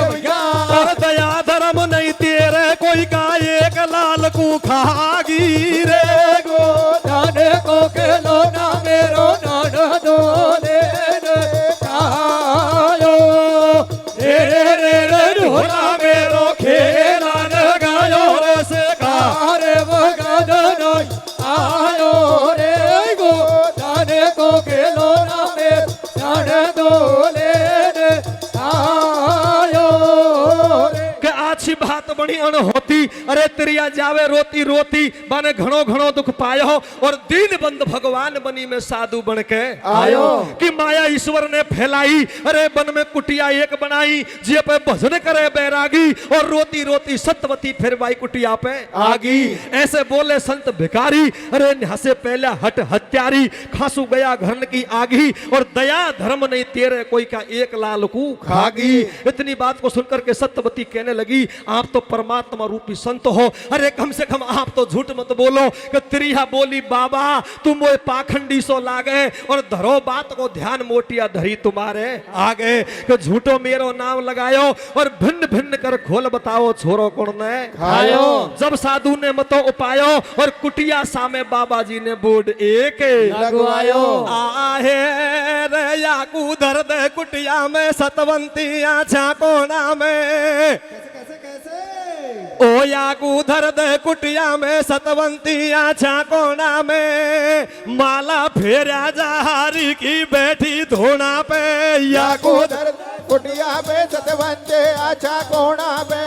और दया धर्म नहीं तेरे कोई का एक लाल को खागी रे गो, जाने को खेलो ना मेरो नाना दोले आयो, रे रे रे ढोला मेरो खेला न गायो रे से अरे भगवान आयो रे गो, जाने को खेलो ना मेरो नाना दोले आयो रे। के अच्छी बात बड़ी अण होती, अरे तिरिया जावे रोती रोती, बने घणो घणो दुख पायो, और दीन बंद भगवान बनी में साधु बन के आयो, कि माया ईश्वर ने फैलाई, अरे बन में कुटिया एक बनाई, जे पे भजन करे बैरागी, और रोती रोती सत्यवती फिर बाई कुटिया पे आगी। ऐसे बोले संत भिखारी, अरे यहाँ से पहला हट हत्यारी, खासू गया घरन की आगी, और दया धर्म नहीं तेरे कोई का एक लाल को खागी। इतनी बात को सुनकर के सत्यवती कहने लगी, आप तो परमात्मा रूपी संत हो, अरे कम से कम आप तो झूठ मत बोलो। कि तिरिया बोली, बाबा तुम वो पाखंडी सो लागे, और धरो बात को ध्यान मोटिया धरी तुम्हारे आगे, कि झूठो मेरो नाम लगायो, और भिन्न भिन्न कर खोल बताओ छोरो कौन ने खायो। जब साधु ने मतो उपायो, और कुटिया सामे बाबा जी ने बोर्ड एक लगवायो, आहे रे याकू दर्द कुटिया में सतवंती आछा कोना में, ओ याकू दर्द कुटिया में सतवंती आछा कोना में, माला फेरा जहारी की बैठी धोना पे, याकू दर्द कुटिया पे सतवंते अच्छा कोना पे,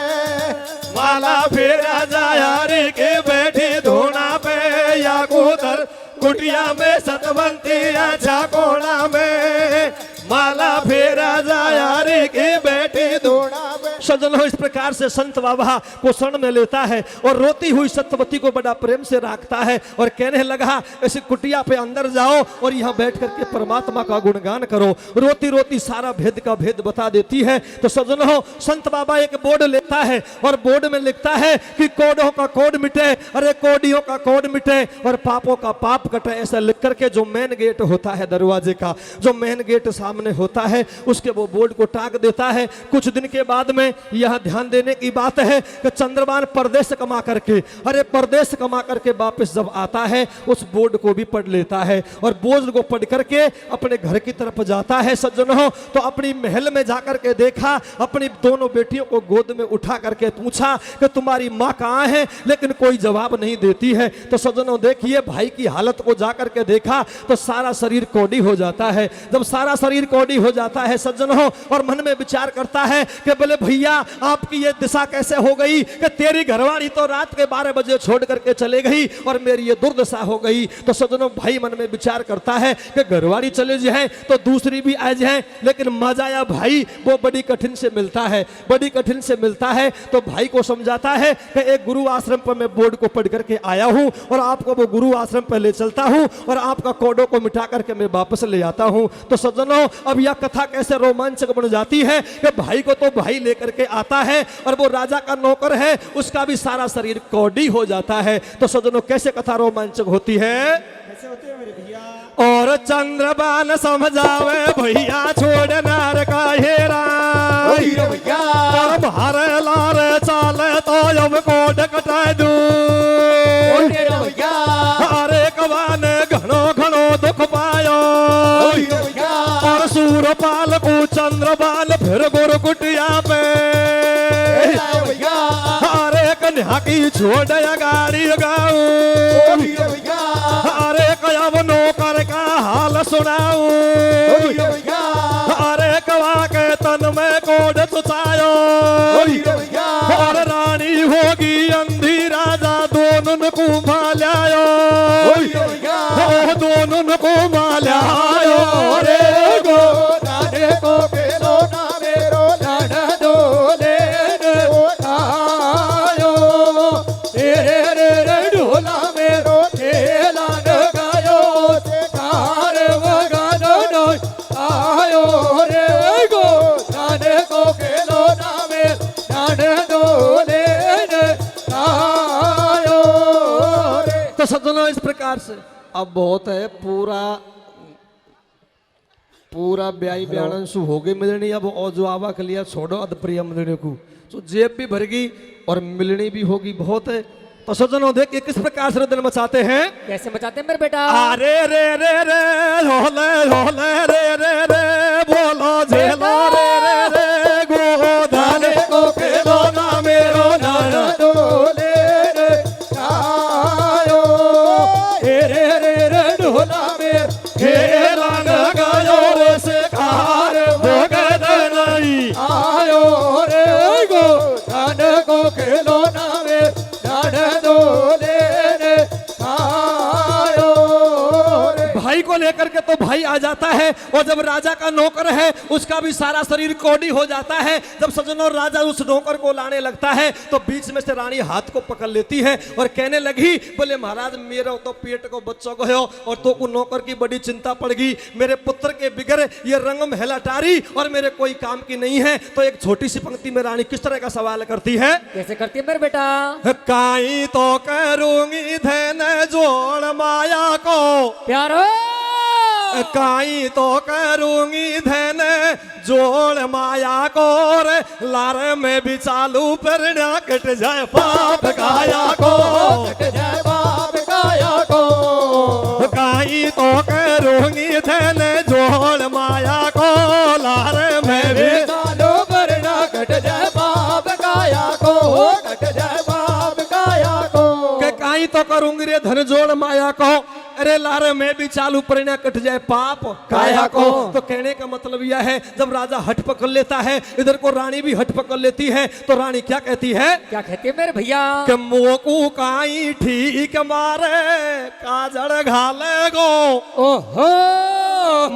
माला फेरा जहारी की बैठी धोना पे, याकू दर्द कुटिया में सतवंती आछा कोना में, माला फेरा जहारी की बैठी धोना पे। सज्जनों इस प्रकार से संत बाबा को शरण में लेता है और रोती हुई सत्यवती को बड़ा प्रेम से रखता है और कहने लगा ऐसी कुटिया पे अंदर जाओ और यहाँ बैठ करके परमात्मा का गुणगान करो। रोती रोती सारा भेद का भेद बता देती है। तो सज्जनों संत बाबा एक बोर्ड लेता है और बोर्ड में लिखता है कि कोडों का कोड मिटे, अरे कोडियों का कोड मिटे और पापों का पाप कटे, ऐसा लिख करके जो मेन गेट होता है दरवाजे का, जो मेन गेट सामने होता है उसके वो बोर्ड को टांग देता है। कुछ दिन के बाद में यह ध्यान देने की बात है कि चंद्रभान परदेश कमा करके, अरे परदेश कमा करके वापस जब आता है उस बोर्ड को भी पढ़ लेता है और बोर्ड को पढ़ करके अपने घर की तरफ जाता है। सज्जनों तो अपनी महल में जाकर के देखा, अपनी दोनों बेटियों को गोद में उठा करके पूछा कि तुम्हारी माँ कहाँ है, लेकिन कोई जवाब नहीं देती है। तो सज्जनों देखिए भाई की हालत को जाकर के देखा तो सारा शरीर कोड़ी हो जाता है। जब सारा शरीर कोड़ी हो जाता है सज्जनों और मन में विचार करता है कि बोले भैया आपकी ये दिशा कैसे हो गई कि तेरी घरवाली तो रात के 12 बजे छोड़ करके चले गई और मेरी ये दुर्दशा हो गई। तो सज्जनों भाई मन में विचार करता है कि घरवाली चले जाए तो दूसरी भी आ जाए, लेकिन मजाया भाई वो बड़ी कठिन से मिलता है, बड़ी कठिन से मिलता है। तो भाई को समझाता है कि एक गुरु आश्रम पर मैं बोर्ड को पढ़ करके आया हूं और आपको वो गुरु आश्रम पर ले चलता हूं और आपका कोडों को मिटा करके मैं वापस ले आता हूं। तो सज्जनों अब यह कथा कैसे रोमांचक बन जाती है कि भाई को तो भाई लेकर के आता है और वो राजा का नौकर है, उसका भी सारा शरीर कौड़ी हो जाता है। तो सज्जनों कैसे कथा रोमांचक होती है? कैसे होते हैं मेरे भैया? और चंद्रबान समझावे भैया छोड़ नार का हेरा, मारे लारे चाले तो अब कोड कटा दू, अरे कबाने घणो घणो दुख पायो और सूरपाल को चंद्रबान फिर गुरु कुटिया पे, अरे कन्या की छोड़ गाड़ी गाऊ, अरे कयाब नौकर का हाल सुनाऊ, अरे कवा के तन में कोड सुचायो और रानी होगी अंधी राजा दोनों को माल्यायो, दोनों को माल्यायो रे गो दाने को खेलो ना मेरो लाडा डोले आयो रे रे रे ढोला मेरो खेला गायो से कार वगानो नो आयो रे गो दाने को खेलो ना मेरो लाडा डोले आयो रे। तो सज्जनों इस प्रकार से अब बहुत है, पूरा ब्याई ब्याणन सु हो गई मिलनी। अब और जो आवा के लिया छोड़ो अद प्रिय मिलने को, तो जेब भी भरगी और मिलनी भी होगी बहुत है। तो सज्जनों देखिए किस प्रकार से दिल मचाते हैं। कैसे बचाते हैं मेरे बेटा? अरे रे रे रे होले होले रे रे रे बोलो झेलो रे रे रे गोदाने को खेलो ना मेरो नाना डोले रे आयो रे रे रे ढोला में खेला गायो रे से कार भगत नहीं आयो रे गोदाने को खेलो ना मेरो नाना डोले रे आयो रे। भाई को लेकर के तो भाई आ जाता है और जब राजा का नौकर है उसका भी सारा शरीर कोड़ी हो जाता है। जब सज्जनों राजा उस नौकर को लाने लगता है तो बीच में से रानी हाथ को पकड़ लेती है और कहने लगी बोले महाराज मेरा तो पेट को बच्चों को हो और तो को नौकर की बड़ी चिंता पड़ गई, मेरे पुत्र के बिगड़ ये रंग महला टारी और मेरे कोई काम की नहीं है। तो एक छोटी सी पंक्ति में रानी किस तरह का सवाल करती है? कैसे करती है मेरे बेटा? काई तो करूंगी धन जोड़ माया को प्यारो काई तो करूंगी धन जोड़ माया को रे लार में भी चालू पर ना कट जाए पाप काया को, कट जाए पाप काया को। काई तो करूंगी धन जोड़ माया को लार में भी चालू पर ना कट जाए पाप काया को, कट जाए पाप काया को। काई तो करूंगी रे धन जोड़ माया को अरे लारे में भी चालू परिणय कट जाए पाप काया को। तो कहने का मतलब यह है जब राजा हट पकड़ लेता है, इधर को रानी भी हट पकड़ लेती है, तो रानी क्या कहती है? क्या कहते हैं मेरे भैया? कि मोकू काई ठीक मारे काजड़ घाले गो। ओहो,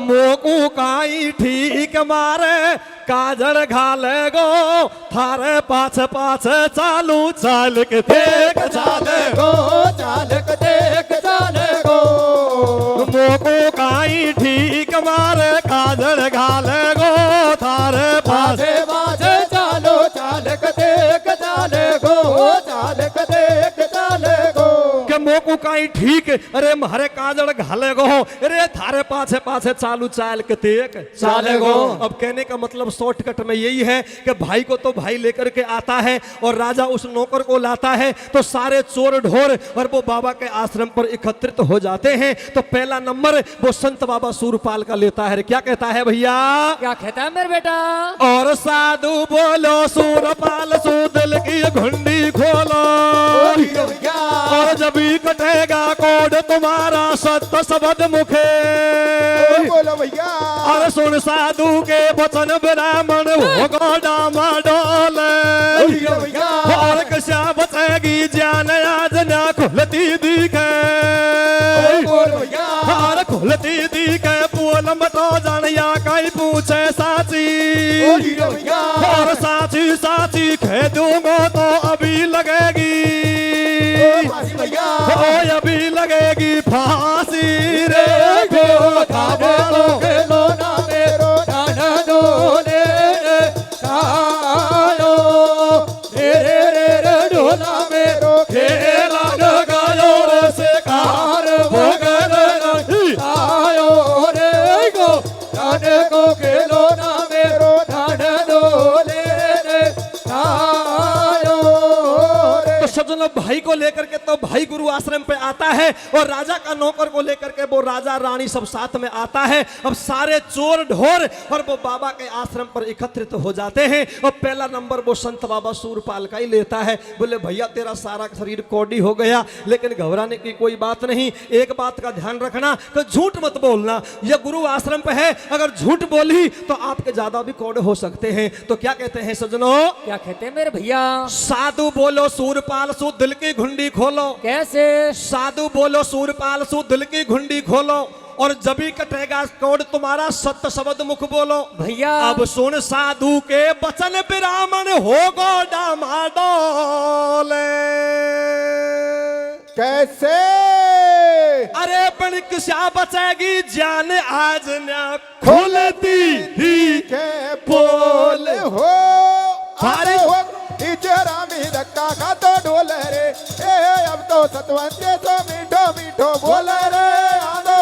मोकू काई ठीक मारे काजड़ घाले गो, थारे पाछ पाछ चालू चाल के देख चाले गो, चालक देख चाले गो। मोको काई ठीक मारे काजड़ घाले गो, थारे पाछ पाछे पाछे चालो चालक देख चाले गो, चालक देख चाले गो। के मोको काई ठीक, अरे मारे काजड़ घाले गो, अरे थारे पाछे पाछे चालू चाल के देख चाले गो। अब कहने का मतलब शॉर्टकट में यही है कि भाई को तो भाई लेकर के आता है और राजा उस नौकर को लाता है, तो सारे चोर ढोर और वो बाबा के आश्रम पर एकत्रित हो जाते हैं। तो पहला नंबर वो संत बाबा सूरपाल का लेता है। क्या कहता है भैया? क्या कहता है मेरे बेटा? और साधु बोलो सूरपाल सूदल की घुंडी खोलो, और जब भी कटेगा कोड तुम्हारा सत्य शब्द मुखे। बोलो भैया। और सुन साधु के वचन ब्राह्मण होगा डामाडोल, और कशा बचेगी जान आज ना खुलती दिखे। और खुलती दिखे बोल मटो जानिया कहीं पूछे साची, और साची साची कह दूंगा तो अभी लगेगी, ओ अभी लगेगी फांसी रे गो खाबो खेलो ना मेरो डान डोले रे कायो, रे रे रे रे डोला मेरो खेला गायो रे से कार भोगल आयो रे गो डान को खेलो ना मेरो डान डोले रे आयो रे। तो सज्जनों भाई को लेकर के तो भाई गुरु आश्रम पे आता है और राजा का नौकर को लेकर के वो राजा रानी सब साथ में आता है। अब सारे चोर ढोर और वो बाबा के आश्रम पर एकत्रित हो जाते हैं और पहला नंबर वो संत बाबा सूरपाल का ही लेता है। बोले भैया तेरा सारा शरीर कौड़ी हो गया, लेकिन घबराने की कोई बात नहीं। एक बात का ध्यान रखना कि झूठ मत बोलना, यह गुरु आश्रम पे है, अगर झूठ बोली तो आपके ज्यादा भी कौड़े हो सकते हैं। तो क्या कहते हैं सज्जनों? क्या कहते हैं मेरे भैया? साधु बोलो सूरपाल सु दिल की घुंडी खोलो। कैसे? साधु बोलो सूरपाल सु दिल की घुंडी खोलो, और जब भी कटेगा कोड तुम्हारा सत्य शब्द मुख बोलो। भैया अब सुन साधु के वचन ब्राह्मण होगो डामाडोल। कैसे? अरे पण किसा बचेगी जान आज न खुलती ही के बोल हो अरे हो जरा मी धक्का खा तो डोल रे, ए अब तो सतवंते तो मीठो मीठो बोल रे, आदो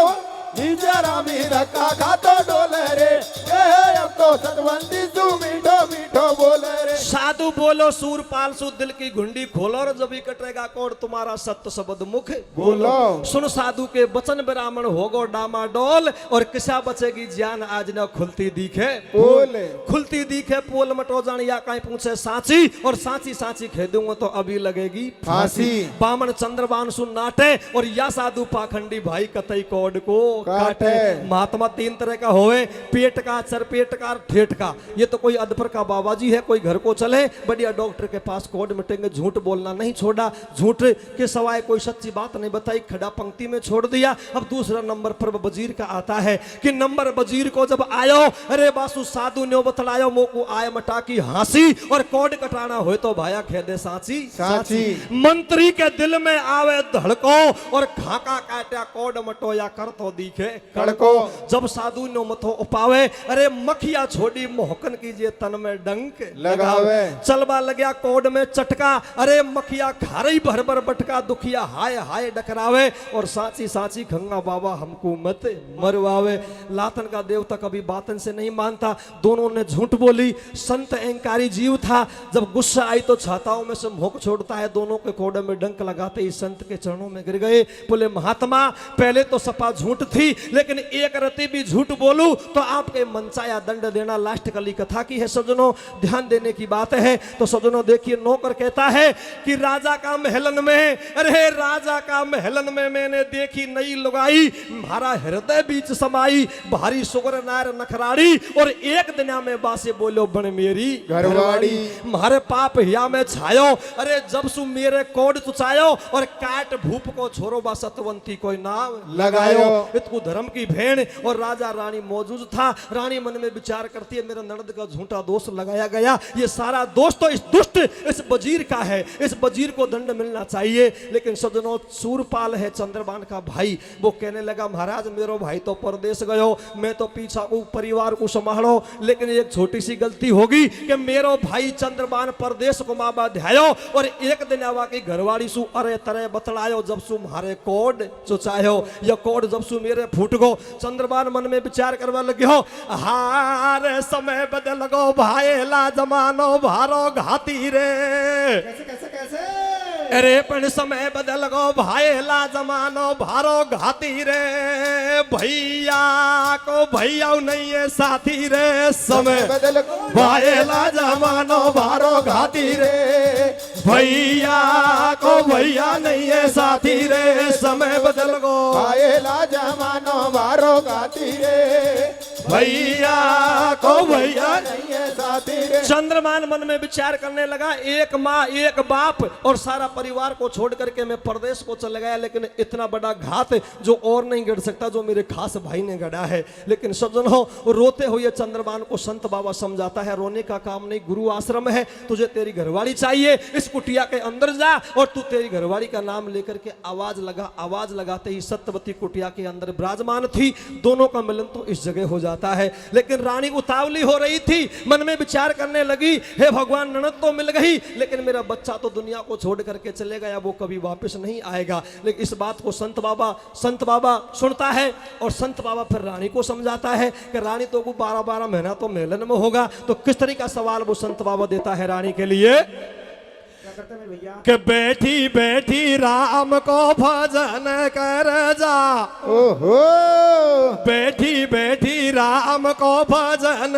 जरा मी धक्का खा तो डोल रे, ए अब तो सतवंती तू मीठो मीठो बोल रे। साधु बोलो सूरपाल सु दिल की घुंडी खोलो, और जब भी कटेगा कोड तुम्हारा सत्य शब्द मुख बोलो। सुन साधु के वचन ब्राह्मण होगो डामाडोल, और किसा बचेगी जान आज न खुलती दिखे बोले। खुलती दिखे पोल मटो जान या कहीं पूछे साची, और साची साची कह दूंगा तो अभी लगेगी फांसी। बामन चंद्रबान सुन नाटे, और या साधु पाखंडी भाई कतई कोड को काटे। महात्मा तीन तरह का होवे, पेट का, चरपेट का, ठेठ का। ये तो कोई अदपर का बाबा जी है, कोई घर को चले बढ़िया डॉक्टर के पास कोड मिटेंगे, झूठ बोलना नहीं छोड़ा, झूठ के सवाए कोई सच्ची बात नहीं बताई, खड़ा पंक्ति में छोड़ दिया। अब दूसरा नंबर पर वजीर का आता है कि नंबर वजीर को जब आयो, अरे बासु साधु ने बतलायो मोको आय मटा की हंसी, और कोड कटाना हो तो भाया खेदे साची साची। मंत्री के दिल में आवे धड़को, और खाका काटा कोड मटो या कर तो दिखे कड़को। जब साधु नो मथो उपावे, अरे मखिया छोड़ी मोहकन कीजिए तन में डंक लगावे। चलवा लग्या कोड में चटका, अरे मखिया खारई भर भर बटका, दुखिया हाय हाय डकरावे, और साची साची खंगा बाबा हमको मत मरवावे। लातन का देवता कभी बातन से नहीं मानता, दोनों ने झूठ बोली। संत अहंकारी जीव था, जब गुस्सा आई तो छाताओं में से मोहक छोड़ता है, दोनों के कोड में डंक लगाते ही संत के चरणों में गिर गए। बोले महात्मा पहले तो सपा झूठ थी, लेकिन एक रति भी झूठ बोलूं तो आपके मनचाया दंड देना। लास्ट कली कथा की है सज्जनों, ध्यान देने की बात हैं। तो सजनों देखिए नौकर कहता है कि राजा का महलन में, अरे राजा का महलन में मैंने देखी नई लुगाई, मारा हृदय बीच समाई, भारी सुगर नार नखराड़ी, और एक दिना में बासे बोलो बन मेरी घरवाड़ी। मारे पाप हिया में छायो, अरे जब सु मेरे कोड तुचायो, और काट भूप को छोरो बा सतवंती कोई नाम लगायो। इतकु धर्म की भेड़ और राजा रानी मौजूद था। रानी मन में विचार करती है मेरा ननद का झूठा दोष लगाया गया, ये सारा दोष तो इस दुष्ट इस वजीर का है, इस वजीर को दंड मिलना चाहिए। लेकिन सजनों सूरपाल है चंद्रबान का भाई, वो कहने लगा महाराज मेरो भाई तो परदेश गयो, मैं तो पीछा को परिवार को संभालो, लेकिन एक छोटी सी गलती होगी कि मेरो भाई चंद्रबान परदेश को माँ ध्यायो, और एक दिन आवा की घरवाड़ी सु अरे तरह बतलायो, जब सु मारे कोड चुचायो, या कोड जब सु मेरे फूट गो। चंद्रबान मन में विचार करवा लगे हो, हार समय बदल गो भाईला जमानो भारो घाती रे, कैसे कैसे कैसे? अरे पण समय बदल गो भाईला जमानो भारो घाती रे, भैया को भैया नहीं है साथी रे, समय बदल भाईला जमानो भारो घाती रे, भैया को भैया नहीं है साथी रे, समय बदल गो आएला जमानो बारो गाती रे, भैया को भैया। नहीं है साथी रे। चंद्रमान मन में विचार करने लगा, एक माँ एक बाप और सारा परिवार को छोड़ करके मैं परदेश को चला गया, लेकिन इतना बड़ा घात जो और नहीं गढ़ सकता, जो मेरे खास भाई ने गढ़ा है। लेकिन सज्जनों रोते हुए चंद्रमान को संत बाबा समझाता है, रोने का काम नहीं, गुरु आश्रम है, तुझे तेरी घरवाड़ी चाहिए, इस कुटिया के अंदर जा और तू तेरी घरवाड़ी का नाम लेकर के आवाज लगा। आवाज लगाते ही सत्यवती कुटिया के अंदर विराजमान थी, दोनों का मिलन तो इस जगह हो जाता है। लेकिन रानी उतावली हो रही थी, मन में विचार करने लगी, हे भगवान ननद तो मिल गई, लेकिन मेरा बच्चा तो दुनिया को छोड़ करके चले गया, वो कभी वापस नहीं आएगा। लेकिन इस बात को संत बाबा सुनता है, और संत बाबा फिर रानी को समझाता है कि रानी तो को 12-12 महीना तो मेलन में होगा। तो किस तरह का सवाल वो संत बाबा देता है रानी के लिए कि बैठी बैठी राम को भजन कर जा, ओहो बैठी बैठी राम को भजन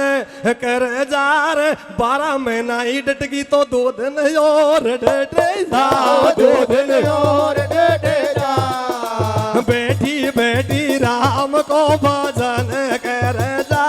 कर जा रे, 12 महीना ही डटगी तो 2 दिन और डटे जा, 2 दिन और डेटे जा, बैठी बैठी राम को भजन कर जा,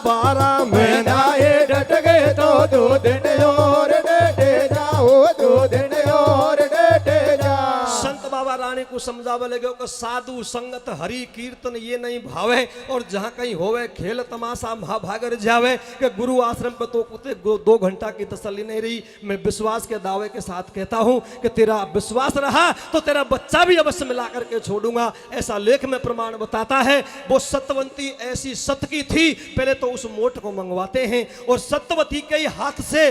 12 महीना ये डट गए तो 2 दिन और डेटे जाओ, 2 दिन और डेटे जा। संत बाबा रानी को समझावे लगे कि साधु संगत हरि कीर्तन ये नहीं भावे, और जहाँ कहीं होवे खेल तमाशा महाभागर जावे, कि गुरु आश्रम पे तो कुछ 2 घंटा की तसल्ली नहीं रही। मैं विश्वास के दावे के साथ कहता हूँ कि तेरा विश्वास रहा तो तेरा बच्चा भी अवश्य मिला करके छोड़ूंगा, ऐसा लेख में प्रमाण बताता है। वो सत्यवती ऐसी सत की थी, पहले तो उस मोट को मंगवाते हैं और सत्यवती के हाथ से,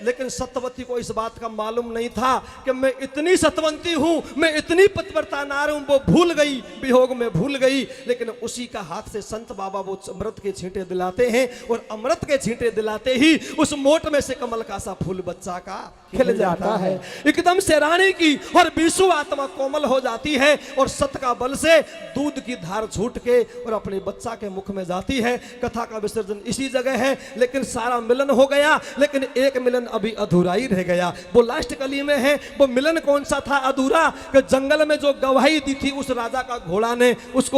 लेकिन सत्यवती को इस बात का मालूम नहीं था कि मैं इतनी सत्यवती हूं, मैं इतनी पतिव्रता नारी हूं, वो भूल गई, वियोग में भूल गई। लेकिन उसी का हाथ से संत बाबा वो अमृत के छींटे दिलाते हैं, और अमृत के छींटे दिलाते ही उस मोट में से कमल का सा फूल बच्चा का खिल जाता है। एकदम से रानी की और विशु आत्मा कोमल हो जाती है, और सत का बल से दूध की धार छूट के और अपने बच्चा के मुख में जाती है। कथा का विसर्जन इसी जगह है, लेकिन सारा मिलन हो गया, लेकिन एक मिलन अभी अधूरा ही रह गया। वो लास्ट कली में है, वो मिलन कौन सा था अधूरा, कि जंगल में जो गवाही दी थी उस राजा का घोड़ा ने, उस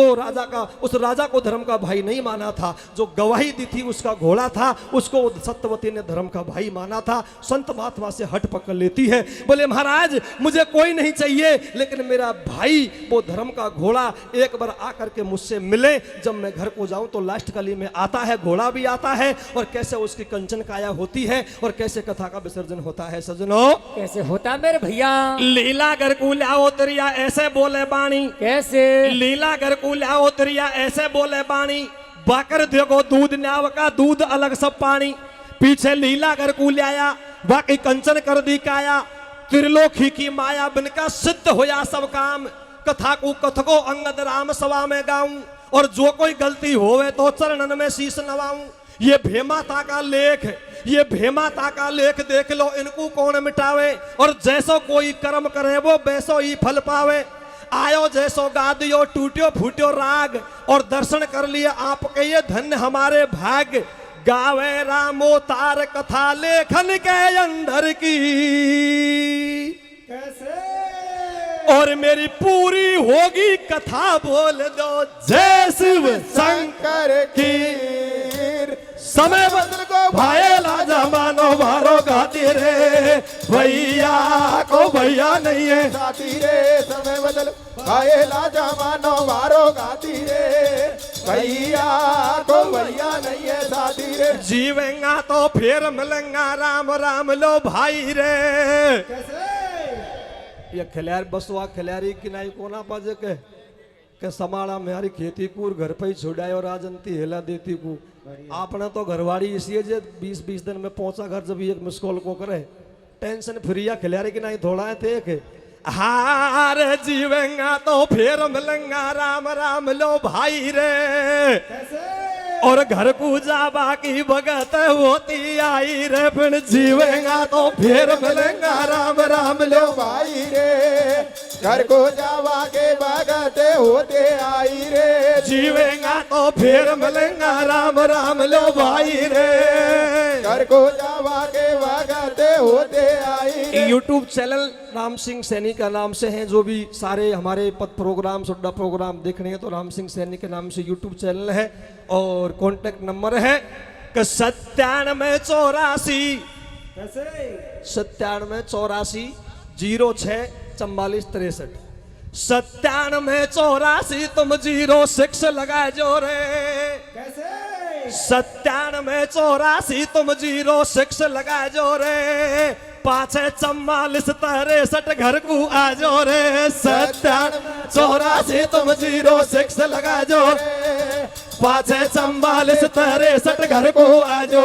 राजा को धर्म का भाई नहीं माना था। जो गवाही दी थी उसका घोड़ा था, उसको सत्यवती ने धर्म का भाई माना था। संत महात्मा से हट पकड़ लेती है, बोले महाराज मुझे कोई नहीं चाहिए, लेकिन मेरा भाई वो धर्म का घोड़ा एक बार आकर के मुझसे मिले, जब मैं घर को जाऊं तो लास्ट कली में आता है, घोड़ा भी आता है, और कैसे उसकी कंचन काया होती है और कैसे कथा का विसर्जन होता है। सजनों कैसे होता मेरे भैया, लीला घर को लाओ तरिया ऐसे बोले बाणी, कैसे लीला घर को लाओ तरिया ऐसे बोले बाणी, बाकर देखो दूध न्याव का दूध अलग सब पानी, पीछे लीला घर को लाया बाकी कंचन कर दी काया, त्रिलोकी की माया बिनका सिद्ध होया सब काम, कथा को कथको अंगद राम सभा में गाऊं, और जो कोई गलती होवे तो चरणन में शीश नवाऊं। ये भेमाता का लेख, ये भेमाता का लेख देख लो, इनको कौन मिटावे, और जैसो कोई कर्म करे वो वैसो ही फल पावे। आयो जैसो गादियो टूटियो फूटियो राग, और दर्शन कर लिए आपके ये धन्य हमारे भाग्य, गावे रामो तार कथा लेखन के अंदर की और मेरी पूरी होगी कथा बोल दो जय शिव शंकर की समय बदल को भाईला जमानो मारो गाती रे भैया को भैया नहीं है साथी रे समय बदल भाईला जमानो मारो गाती रे भैया को भैया नहीं है साथी रे जीवेंगा तो फिर मिलेंगा राम राम लो भाई रे ये खिलार बसवा खिलारी की नाई कोना पाजे के समाड़ा में हरी खेती कूर घर पे ही छोड़ाए और राजंती हेला देती को आपने तो घरवाड़ी इसलिए जे 20-20 दिन में पहुंचा घर जब एक मिस कॉल को करे टेंशन फ्रिया खिलारी की नहीं थोड़ा है थे के हार जीवेंगा तो फिर मिलेंगा राम राम लो भाई रे और घर को जाबा की भगत होती आई रे फिर जीवेंगा तो फिर मिलेंगा राम राम लो भाई रे घर को जावा के भगते होते आई रे जीवेंगा तो फिर मिलेंगा राम राम लो भाई रे घर को जावा के भगते होते आई यूट्यूब चैनल राम सिंह सैनी का नाम से हैं जो भी सारे हमारे पद प्रोग्राम सुड्डा प्रोग्राम देखने हैं तो राम सिंह सैनी के नाम से यूट्यूब चैनल है और कॉन्टेक्ट नंबर है 9784 9784 06 44 63 9784 तुम 06 लगा जो रे 9784 तुम 06 लगा जो रे 544 63 घर को आ जो रे 9784 तुम 06 लगा जो 544 63 घर को आ जो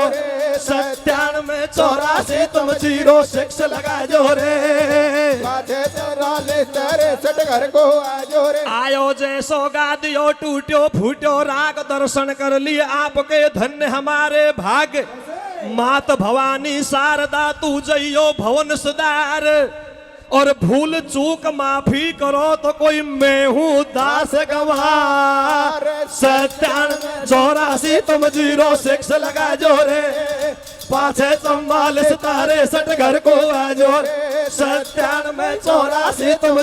9784 तुम 06 लगा जो रे 544 घर को आ जो रे आयो जैसो गादियो टूट्यो फूट्यो राग दर्शन कर लिए आपके धन्य हमारे भाग मात भवानी शारदा तू जइयो भवन सुधार और भूल चूक माफी करो तो कोई मैं हूँ दास गवार 9784 तुम 06 लगा जो रे 544 63 घर को आ जो 9784 तुम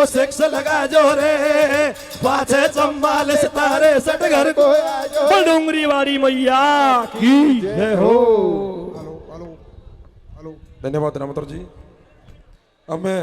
06 लगा जो रे 544 63 घर को आ जो डूंगरी वाली मैया की जय हो। धन्यवाद रामोतर जी। अब मैं